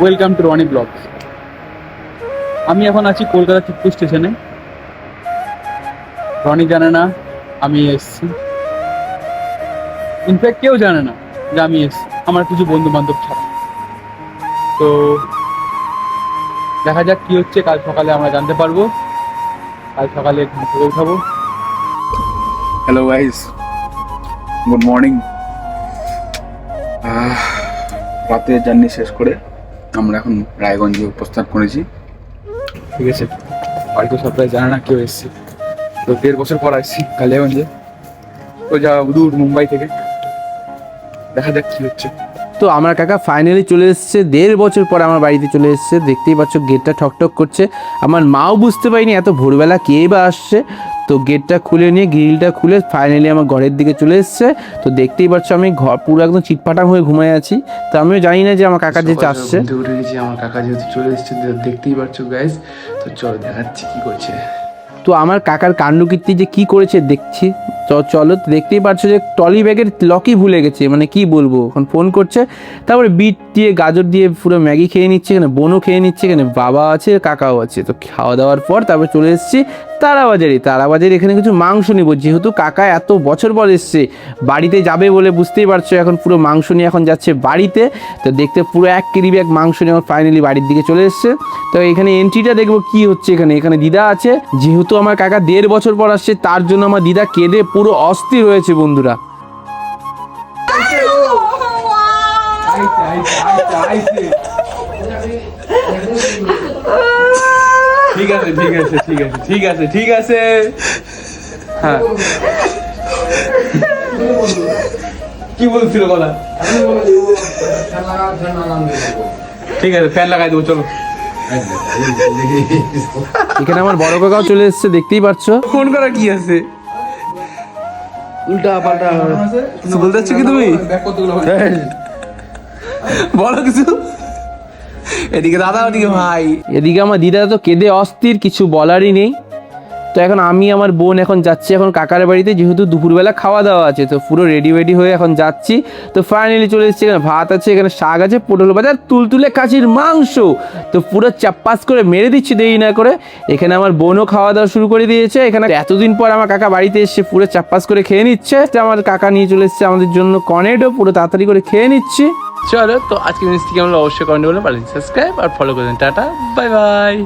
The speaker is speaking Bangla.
Welcome to Roni blogs. আমি এখন আছি কলকাতা চিত্পুর স্টেশনে। রনি জানে না আমি এসেছি, ইনফ্যাক্ট কেউ জানে না যে আমি এসেছি, আমার কিছু বন্ধু বান্ধব ছাড়া। তো দেখা যাক কি হচ্ছে, কাল সকালে আমরা জানতে পারবো। কাল সকালে ঘুম থেকে উঠাবো। Hello guys, good morning. রাতের জার্নি শেষ করে আমরা এখন রায়গঞ্জে উপস্থান করেছি। ঠিক আছে, বাড়িতে সবাই জানে না কেউ এসেছি। তো 1.5 বছর পর আসছি কালিয়াগঞ্জে, তো যা দূর মুম্বাই থেকে। দেখা যাক কি হচ্ছে। তো আমার কাকা ফাইনালি চলে এসেছে, 1.5 বছর পর আমার বাড়িতে চলে এসেছে। দেখতেই পাচ্ছ গেটটা ঠকঠক করছে। আমার মাও বুঝতে পারিনি এত ভোরবেলা কে বা আসছে। তো গেটটা খুলে নিয়ে গ্রিলটা খুলে ফাইনালি আমার ঘরের দিকে চলে এসেছে। তো দেখতেই পাচ্ছ আমি ঘর পুরো একদম চিটপাটাং হয়ে ঘুমায় আছি। তো আমিও জানি না যে আমার কাকা যে আসছে। উঠে গেছি, আমার কাকা যেহেতু চলে এসেছে দেখতেই পাচ্ছ গাইস। তো চলো দেখাচ্ছি কি করছে। তো আমার কাকার কাণ্ডকীর্তি যে কি করেছে দেখছি। চলো, দেখতেই পাচ্ছ যে ট্রলি ব্যাগের লকই ভুলে গেছে, মানে কি বলবো। এখন ফোন করছে, তারপরে বিট দিয়ে গাজর দিয়ে পুরো ম্যাগি খেয়ে নিচ্ছে, এখানে বোনও খেয়ে নিচ্ছে, এখানে বাবা আছে কাকাও আছে। তো খাওয়া দাওয়ার পর তারপরে চলে এসেছি তারাবাজারে এখানে কিছু মাংস নিব, যেহেতু কাকা এত বছর পর এসছে বাড়িতে যাবে বলে, বুঝতেই পারছো এখন পুরো মাংস নিয়ে এখন যাচ্ছে বাড়িতে। তো দেখতে পুরো 1 কেজি ব্যাগ মাংস নিয়ে ফাইনালি বাড়ির দিকে চলে এসছে। তো এখানে এন্ট্রিটা দেখবো কি হচ্ছে। এখানে দিদা আছে, যেহেতু আমার কাকা 1.5 বছর পর আসছে তার জন্য আমার দিদা কেঁদে পুরো অস্থির হয়েছে বন্ধুরা। ঠিক আছে ঠিক আছে ঠিক আছে ঠিক আছে ঠিক আছে, হ্যাঁ কি বলছিল কথা? ঠিক আছে, ফ্যান লাগাই দেবো, চলো। এখানে আমার বড় কাকাও চলে এসছে, দেখতেই পাচ্ছ। ফোন করা কি আছে, উল্টা পাল্টা কিছু বলতে চাচ্ছ কি তুমি? বলো কিছু। এদিকে দাদা, ওদিকে ভাই। এদিকে আমার দিদা তো কেঁদে অস্থির, কিছু বলারই নেই। তো এখন আমি আমার বোন এখন যাচ্ছি এখন কাকার বাড়িতে, যেহেতু দুপুরবেলা খাওয়া দাওয়া আছে। তো পুরো রেডি হয়ে এখন যাচ্ছি। তো ফাইনালি চলে এসেছি, এখানে ভাত আছে, এখানে শাক আছে, পটল ভাজা, তুলতুলে খাসির মাংস। তো পুরো চাপ্পাস করে মেরে দিচ্ছি দেরি না করে। এখানে আমার বোনও খাওয়া দাওয়া শুরু করে দিয়েছে। এখানে এতদিন পর আমার কাকা বাড়িতে এসে পুরো চাপ্পাস করে খেয়ে নিচ্ছে। আমার কাকা নিয়ে চলে এসেছে আমাদের জন্য কর্নেডো, পুরো তাড়াতাড়ি করে খেয়ে নিচ্ছি। চলো, তো আজকে মিনিস থেকে আমরা অবশ্যই কমেন্ট বলে পারেন, সাবস্ক্রাইব আর ফলো করে দেন। Tata, bye bye.